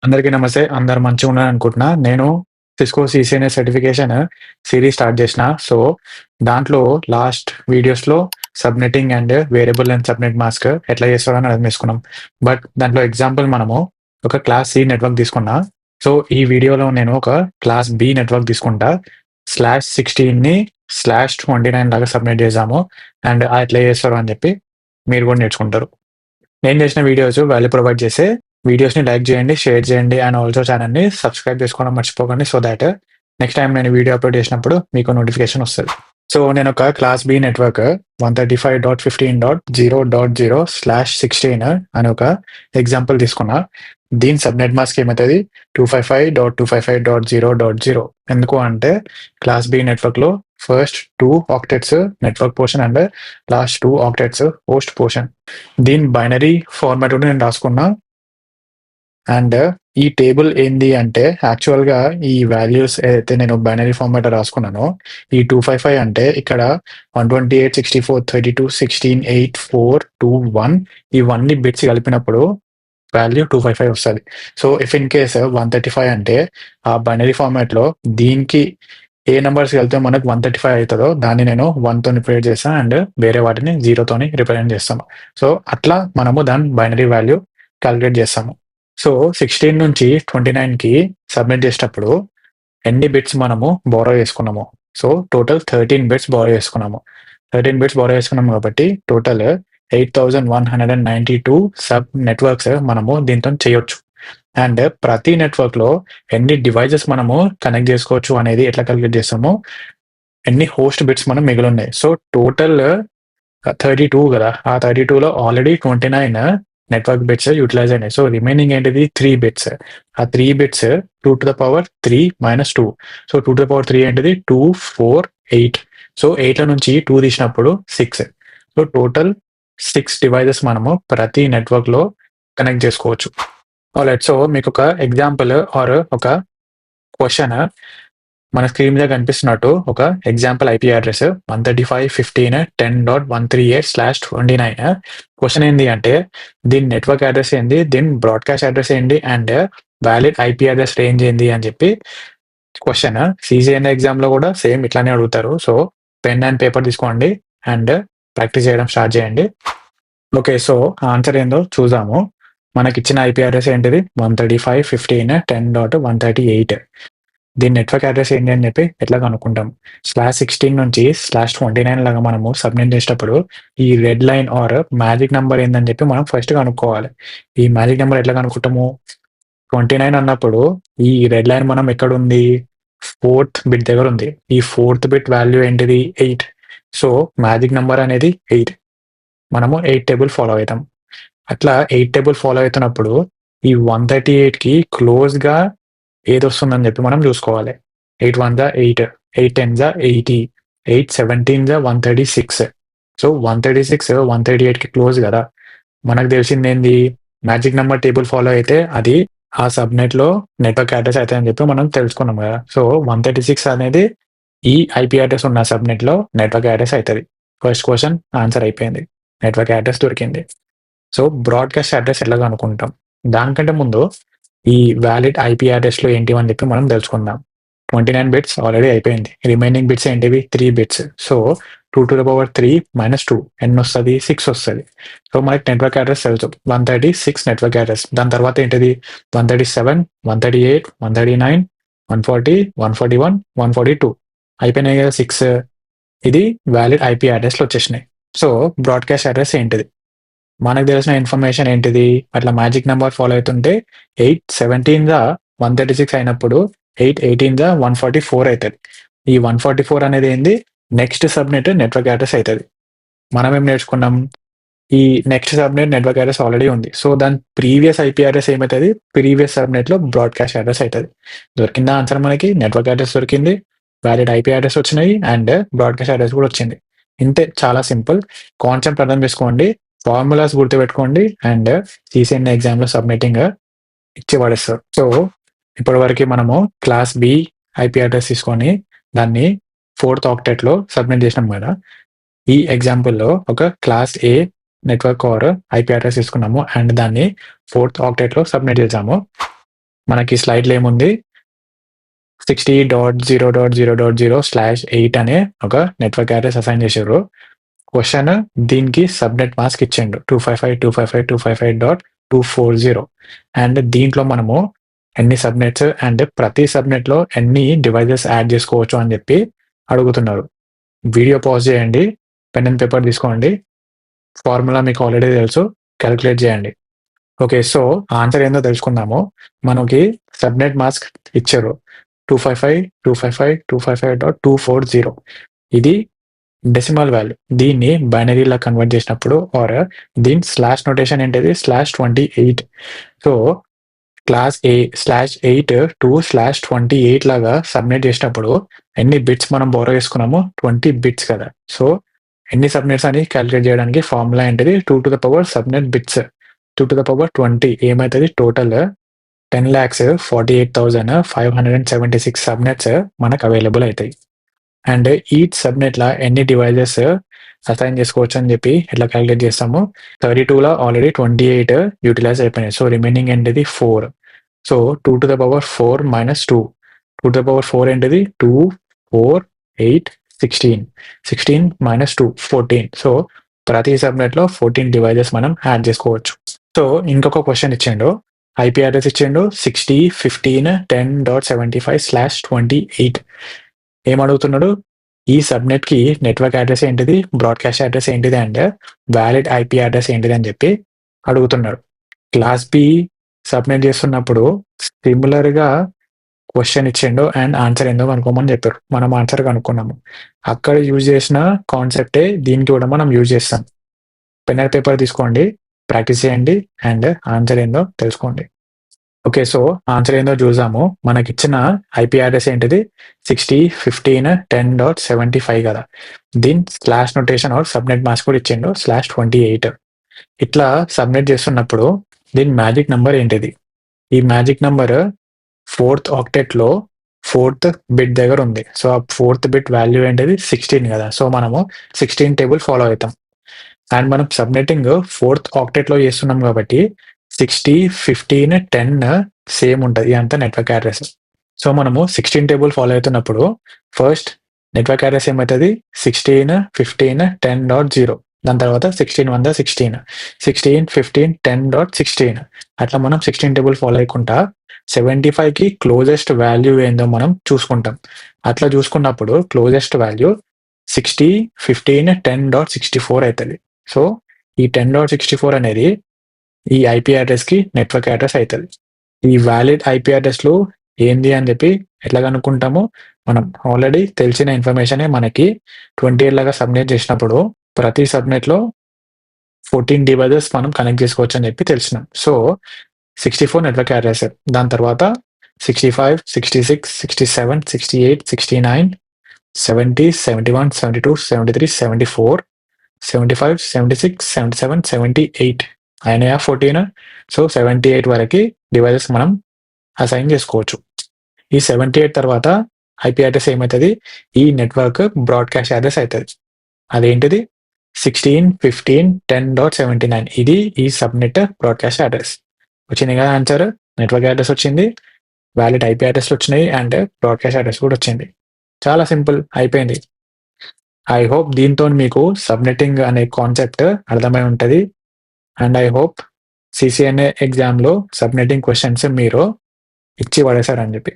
అందరికీ నమస్తే. అందరూ మంచిగున్నారనుకుంటున్నా. నేను Cisco CCNA certification series start చేసిన. సో, దాంట్లో లాస్ట్ వీడియోస్‌లో subnetting and variable and subnet mask ఎట్లా చేస్తారో అని అర్థం చేసుకున్నాం. బట్ దాంట్లో ఎగ్జాంపుల్ మనము ఒక క్లాస్ సి నెట్వర్క్ తీసుకున్నా. సో, ఈ వీడియోలో నేను ఒక క్లాస్ బి నెట్వర్క్ తీసుకుంటా. /16ని /29 లాగా సబ్నెట్ చేద్దాము. అండ్ ఎట్లా చేస్తారో అని చెప్పి మీరు కూడా నేర్చుకుంటారు. నేను చేసిన వీడియోస్ వాల్యూ ప్రొవైడ్ చేసే వీడియోస్‌ని లైక్ చేయండి, షేర్ చేయండి అండ్ ఆల్సో ఛానెల్‌ని సబ్స్క్రైబ్ చేసుకోవడం మర్చిపోకండి. సో థాట్ నెక్స్ట్ టైమ్ నేను వీడియో అప్‌లోడ్ చేసినప్పుడు మీకు నోటిఫికేషన్ వస్తది. సో నేనొక క్లాస్ బి నెట్వర్క్ 135.15.0.0/16 అని ఒక ఎగ్జాంపుల్ తీసుకున్నా. దీని సబ్‌నెట్ మాస్క్ ఏమైతది 255.255.0.0 ఎందుకు అంటే క్లాస్ బి నెట్వర్క్‌లో first 2 octets network portion and last 2 octets host portion. దీని బైనరీ ఫార్మాట్ కూడా నేను రాసుకున్నా. అండ్ ఈ టేబుల్ ఏంది అంటే యాక్చువల్‌గా ఈ వాల్యూస్ ఏదైతే నేను బైనరీ ఫార్మాట్‌లో రాసుకున్నానో ఈ 255 అంటే ఇక్కడ 128, 64, 32, 16, 8, 4, 2, 1 ఇవన్నీ బిట్స్ కలిపినప్పుడు వాల్యూ 255 వస్తది. సో, ఇఫ్ ఇన్ కేస్ 135 అంటే ఆ బైనరీ ఫార్మాట్‌లో దీనికి ఏ నంబర్స్ కలిపితే మనకు 135 అయితదో దాన్ని నేను 1 తోని రిప్రజెంట్ చేస్తా అండ్ వేరే వాటిని 0 తోని రిప్రజెంట్ చేస్తాము. సో, అట్లా మనము దాని బైనరీ వాల్యూ కాలిక్యులేట్ చేస్తాము. సో, 16 నుంచి 29కి సబ్మిట్ చేసేటప్పుడు ఎన్ని బిట్స్ మనము బోరో చేసుకున్నాము. సో, టోటల్ 13 బిట్స్ బోరో చేసుకున్నాము. 13 బిట్స్ బోరో చేసుకున్నాము కాబట్టి టోటల్ 8192 సబ్ నెట్వర్క్స్ మనము దీంతోని చేయొచ్చు. అండ్ ప్రతి నెట్వర్క్‌లో ఎన్ని డివైసెస్ మనము కనెక్ట్ చేసుకోవచ్చు అనేది ఎట్లా కాలిక్యులేట్ చేస్తామో, ఎన్ని హోస్ట్ బిట్స్ మనం మిగిలున్నాయి. సో, టోటల్ 32 గదా! ఆ 32లో ఆల్రెడీ 29 నెట్వర్క్ బిట్స్ యుటిలైజ్ అయినాయి. సో, రిమైనింగ్ ఏంటిది 3 బిట్స్. ఆ 3 బిట్స్ 2^3 - 2. సో, 2^3 ఏంటిది 2, 4, 8. సో, 8లో నుంచి 2 తీసినప్పుడు 6. సో, టోటల్ 6 డివైసెస్ మనము ప్రతి నెట్వర్క్‌లో కనెక్ట్ చేసుకోవచ్చు. ఆల్రైట్. సో, మీకొక ఎగ్జాంపుల్ ఆర్ ఒక క్వెషన్ మన స్క్రీన్ మీద కనిపిస్తున్నట్టు ఒక ఎగ్జాంపుల్ ఐపీ అడ్రెస్ 135.15.10.138/29. క్వెషన్ ఏంది అంటే దీని నెట్వర్క్ అడ్రెస్ ఏంది, దీని బ్రాడ్కాస్ట్ అడ్రెస్ ఏంటి and valid IP address range ఏంది అని చెప్పి క్వెషన్. సీసీఎన్ఏ ఎగ్జామ్‌లో కూడా సేమ్ ఇట్లానే అడుగుతారు. సో, పెన్ అండ్ పేపర్ తీసుకోండి అండ్ ప్రాక్టీస్ చేయడం స్టార్ట్ చేయండి. ఓకే. సో, ఆన్సర్ ఏందో చూద్దాము. మనకిచ్చిన ఐపీ అడ్రెస్ ఏంటిది 135.15.10.138. దీని నెట్వర్క్ అడ్రెస్ ఏంటి అని చెప్పి ఎట్లా కనుక్కుంటాం. /16 నుంచి /29 లాగా మనము సబ్మిట్ చేసేటప్పుడు ఈ red line or magic number ఏందని చెప్పి మనం ఫస్ట్ కనుక్కోవాలి. ఈ మ్యాజిక్ నంబర్ ఎట్లా కనుక్కుంటాము 29 అన్నప్పుడు ఈ రెడ్ లైన్ మనం ఎక్కడుంది 4th బిట్ దగ్గర ఉంది. ఈ 4th బిట్ వాల్యూ ఏంటిది 8. సో, మ్యాజిక్ నంబర్ అనేది 8. మనము 8 టేబుల్ ఫాలో అయితాం. అట్లా 8 టేబుల్ ఫాలో అయితున్నప్పుడు ఈ 138కి క్లోజ్‌గా ఏదొస్తుందని చెప్పి మనం చూసుకోవాలి. 8 1 8, 8 10 80, 8 17 136. సో, 136, 138కి క్లోజ్ కదా! మనకు తెలిసిందేంది మ్యాజిక్ నంబర్ టేబుల్ ఫాలో అయితే అది ఆ సబ్‌నెట్‌లో నెట్వర్క్ అడ్రెస్ అయితదని చెప్పి మనం తెలుసుకున్నాం కదా! సో, 136 అనేది ఈ ఐపీ అడ్రెస్ ఉన్న సబ్‌నెట్‌లో నెట్వర్క్ అడ్రెస్ అయితది. ఫస్ట్ క్వెషన్ ఆన్సర్ అయిపోయింది. నెట్వర్క్ అడ్రెస్ దొరికింది. సో, బ్రాడ్‌కాస్ట్ అడ్రెస్ ఎట్లా కనుక్కుంటాం. దానికంటే ముందు ఈ వాలిడ్ ఐపీ అడ్రెస్‌లు ఏంటివి అని చెప్పి మనం తెలుసుకుందాం. 29 బిట్స్ ఆల్రెడీ అయిపోయింది. రిమైనింగ్ బిట్స్ ఏంటివి 3 బిట్స్. సో, 2^3 - 2 ఎన్నొస్తది 6 వస్తది. సో, మనకి నెట్వర్క్ అడ్రెస్ తెలుసు 136 నెట్వర్క్ అడ్రెస్. దాని తర్వాత ఏంటిది 137, 138, 139, 140, 141, 142 అయిపోయినాయి కదా 6. ఇది వాలిడ్ ఐపీ అడ్రెస్‌లు వచ్చేసినాయి. సో, బ్రాడ్‌కాస్ట్ అడ్రెస్ ఏంటిది? మనకు తెలిసిన ఇన్ఫర్మేషన్ ఏంటిది? అట్లా మ్యాజిక్ నంబర్ ఫాలో అయితుంటే 8 17 136 అయినప్పుడు 8 18 144 అయితది. ఈ 144 అనేది ఏంది నెక్స్ట్ సబ్‌నెట్ నెట్వర్క్ అడ్రెస్ అయితది. మనమేం నేర్చుకున్నాం? ఈ next subnet network address already ఉంది. సో, దాని ప్రీవియస్ ఐపీ అడ్రెస్ ఏమైతది? ప్రీవియస్ సబ్‌నెట్‌లో బ్రాడ్‌కాస్ట్ అడ్రెస్ అయితది. దొరికిందా ఆన్సర్ మనకి? నెట్వర్క్ అడ్రెస్ దొరికింది. వాలిడ్ ఐపీ అడ్రెస్ వచ్చినాయి అండ్ బ్రాడ్‌కాస్ట్ అడ్రెస్ కూడా వచ్చింది. ఇంతే చాలా సింపుల్. కాన్సెప్ట్ అర్థం చేసుకోండి. ఫార్ములాస్ గుర్తుపెట్టుకోండి అండ్ సీసీఎన్ఏ ఎగ్జామ్‌లో సబ్మిటింగ్ ఇచ్చి పడేస్తారు. సో, ఇప్పటివరకి మనము క్లాస్ బి ఐపీ అడ్రెస్ తీసుకొని దాన్ని 4th ఆక్టెట్‌లో సబ్మిట్ చేసినాం కదా! ఈ ఎగ్జాంపుల్‌లో ఒక class A network or IP address తీసుకున్నాము అండ్ దాన్ని 4th ఆక్టెట్‌లో సబ్మిట్ చేసాము. మనకి స్లైడ్‌లో ఏముంది 60.0.0.0/8 అనే ఒక నెట్వర్క్ అడ్రెస్ అసైన్ చేసిర్రు. క్వెషన్ దీనికి సబ్‌నెట్ మాస్క్ ఇచ్చిండు 255.255.255.240 అండ్ దీంట్లో మనము ఎన్ని సబ్‌నెట్స్ అండ్ ప్రతి సబ్‌నెట్‌లో ఎన్ని డివైసెస్ యాడ్ చేసుకోవచ్చు అని చెప్పి అడుగుతున్నారు. వీడియో పాజ్ చేయండి. పెన్ అండ్ పేపర్ తీసుకోండి. ఫార్ములా మీకు ఆల్రెడీ తెలుసు. కాలిక్యులేట్ చేయండి. ఓకే. సో, ఆన్సర్ ఏందో తెలుసుకుందాము. మనకి సబ్‌నెట్ మాస్క్ ఇచ్చారు. 255.255.240 ఇది డెసిమల్ వాల్యూ. దీన్ని బైనరీలా కన్వర్ట్ చేసినప్పుడు ఆర్ దీని స్లాష్ నోటేషన్ ఏంటిది /28. సో, క్లాస్ A /8 to /28 లాగా సబ్‌నెట్ చేసినప్పుడు ఎన్ని బిట్స్ మనం బోరో చేసుకున్నాము 20 బిట్స్ కదా! సో, ఎన్ని సబ్‌నెట్స్ అని కాలిక్యులేట్ చేయడానికి ఫార్ములా ఏంటిది 2 to the power subnet bits 2 to the power 20 ఏమైతది టోటల్ 10,48,576 సబ్‌నెట్స్ మనకు అవైలబుల్ అయితాయి. అండ్ ఈచ్ సబ్‌నెట్‌ల ఎన్ని డివైసెస్ అసైన్ చేసుకోవచ్చు అని చెప్పి ఎట్లా కాలిక్యులేట్ చేస్తాము 32లో ఆల్రెడీ 28 యూటిలైజ్ అయిపోయినాయి. సో, రిమైనింగ్ ఏంటిది 4. So, 2 to the power 4 - 2. 2 to the power 4 ఏంటిది 2, 4, 8, 16. 16 - 2 14. సో, ప్రతి సబ్‌నెట్‌లో 14 డివైసెస్ మనం యాడ్ చేసుకోవచ్చు. సో, ఇంకొక క్వెషన్ ఇచ్చిండు. ఐపీ అడ్రెస్ ఇచ్చిండు 60.15.10.75/28 ఏమడుగుతున్నాడు? ఈ సబ్‌నెట్‌కి నెట్వర్క్ అడ్రెస్ ఏంటిది? బ్రాడ్‌కాస్ట్ అడ్రెస్ ఏంటిది? అండ్ వాలిడ్ ఐపీ అడ్రెస్ ఏంటిది అని చెప్పి అడుగుతున్నాడు. క్లాస్ బి సబ్‌మిట్ చేస్తున్నప్పుడు సిమిలర్‌గా క్వెషన్ ఇచ్చిండు అండ్ ఆన్సర్ ఏందో కనుక్కోమని చెప్పారు. మనం ఆన్సర్ కనుక్కున్నాము. అక్కడ యూజ్ చేసిన కాన్సెప్టే దీనికి కూడా మనం యూజ్ చేస్తాం. పెన్ అండ్ పేపర్ తీసుకోండి, ప్రాక్టీస్ చేయండి అండ్ ఆన్సర్ ఏందో తెలుసుకోండి. ఓకే. సో, ఆన్సర్ ఏందో చూద్దాము. మనకిచ్చిన ఐపీ అడ్రెస్ ఏంటిది 60.15.10.75 కదా! దీని slash notation or subnet mask కూడా ఇచ్చిండు /28. ఇట్లా సబ్‌మిట్ చేస్తున్నప్పుడు దీని మ్యాజిక్ నంబర్ ఏంటిది? ఈ magic number 4th ఆక్టెట్‌లో 4th bit దగ్గర ఉంది. సో, ఆ 4th బిట్ వాల్యూ ఏంటిది 16 కదా! సో, మనము 16 టేబుల్ ఫాలో అయితాం. అండ్ మనం సబ్‌నెట్టింగ్ 4th ఆక్టెట్‌లో చేస్తున్నాం కాబట్టి 60, 15, 10 సేమ్ ఉంటది. ఇదంతా నెట్వర్క్ అడ్రెస్. సో, మనము 16 టేబుల్ ఫాలో అయితున్నప్పుడు ఫస్ట్ నెట్వర్క్ అడ్రెస్ ఏమైతది 16, 15, 10.0 దాని తర్వాత 16 1 16, 16, 15, 10.16 అట్లా మనం 16 టేబుల్ ఫాలో అయ్యకుంటా 75కి క్లోజెస్ట్ వాల్యూ ఏందో మనం చూసుకుంటాం. అట్లా చూసుకున్నప్పుడు క్లోజెస్ట్ వాల్యూ 60, 15, 10.64 అయితది. సో, ఈ 10.64 అనేది ఈ ఐపీ అడ్రెస్‌కి నెట్వర్క్ అడ్రెస్ అయితది. ఈ వాలిడ్ ఐపీ అడ్రెస్‌లు ఏంది అని చెప్పి ఎట్లా కనుక్కుంటాము? మనం ఆల్రెడీ తెలిసిన ఇన్ఫర్మేషనే మనకి 28 లాగా సబ్‌నెట్ చేసినప్పుడు ప్రతి సబ్‌నెట్‌లో 14 డివైసెస్ మనం కనెక్ట్ చేసుకోవచ్చు అని చెప్పి తెలిసినాం. So, 64 network address. దాని తర్వాత 65, 66, 67, 68, 69, 70, 71, 72, 73, 74, 75, 76, 77, 78 అయినాయా 14? సో, 78 వరకి డివైసెస్ మనం అసైన్ చేసుకోవచ్చు. ఈ 78 తర్వాత ఐపీ అడ్రెస్ ఏమైతది? ఈ నెట్వర్క్ బ్రాడ్‌కాస్ట్ అడ్రెస్ అయితది. అదేంటిది 16, 15, 10.79 ఇది ఈ సబ్‌నెట్ బ్రాడ్‌కాస్ట్ అడ్రెస్. వచ్చింది కదా ఆన్సర్. నెట్వర్క్ అడ్రెస్ వచ్చింది. వాలిడ్ ఐపీ అడ్రెస్‌లు వచ్చినాయి అండ్ బ్రాడ్‌కాస్ట్ అడ్రెస్ కూడా వచ్చింది. చాలా సింపుల్ అయిపోయింది. ఐ హోప్ దీంతోని మీకు సబ్‌నెట్టింగ్ అనే కాన్సెప్ట్ అర్థమై ఉంటది. అండ్ ఐ హోప్ సీసీఎన్ఏ ఎగ్జామ్‌లో సబ్‌నెట్టింగ్ క్వెషన్స్ మీరు ఇచ్చి పడేశారని చెప్పి.